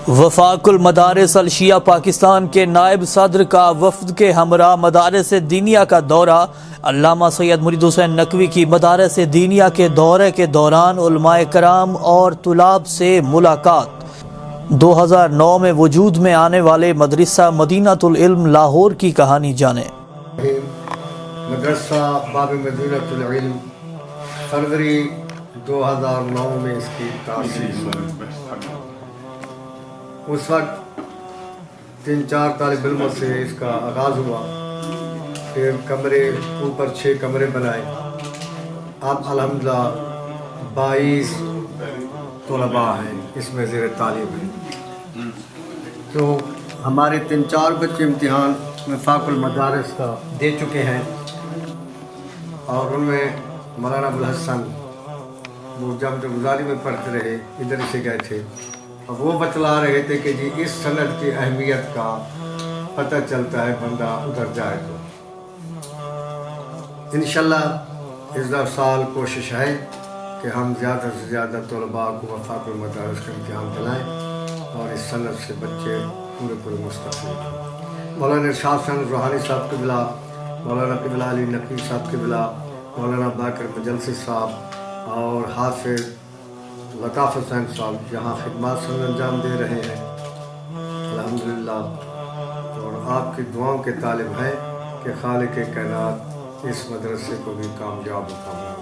وفاق المدارس الشیعہ پاکستان کے نائب صدر کا وفد کے ہمراہ مدارس دینیہ کا دورہ۔ علامہ سید مرید حسین نقوی کی مدارس دینیہ کے دورے کے دوران علماء کرام اور طلاب سے ملاقات۔ 2009 میں وجود میں آنے والے مدرسہ مدینۃ العلم لاہور کی کہانی جانیں۔ مدرسہ باب مدینۃ العلم فروری 2009 میں اس کی تاسیس ہوئی۔ اس وقت 3-4 طالب علموں سے اس کا آغاز ہوا، پھر کمرے اوپر 6 کمرے بنائے۔ اب الحمدللہ 22 طلباء ہیں اس میں زیر تعلیم ہیں۔ تو ہمارے 3-4 بچے امتحان وفاق المدارس کا دے چکے ہیں، اور ان میں مولانا ابوالحسن وہ جامعہ گزاری میں پڑھتے رہے، ادھر سے گئے تھے، اور وہ بتلا رہے تھے کہ جی اس سند کی اہمیت کا پتہ چلتا ہے بندہ ادھر جائے تو۔ انشاءاللہ اس سال کوشش ہے کہ ہم زیادہ سے زیادہ طلباء کو وفاق المدارس کا امتحان دلائیں اور اس سند سے بچے پورے مستفید ہوں۔ مولانا ارشاد حسین روحانی صاحب قبلہ، مولانا قبلہ علی نقوی صاحب قبلہ، مولانا باقر مجلسی صاحب اور حافظ لطاف حسین صاحب یہاں خدمات سے انجام دے رہے ہیں الحمدللہ، اور آپ کی دعاؤں کے طالب ہیں کہ خالق کائنات اس مدرسے کو بھی کامیاب و کامیاب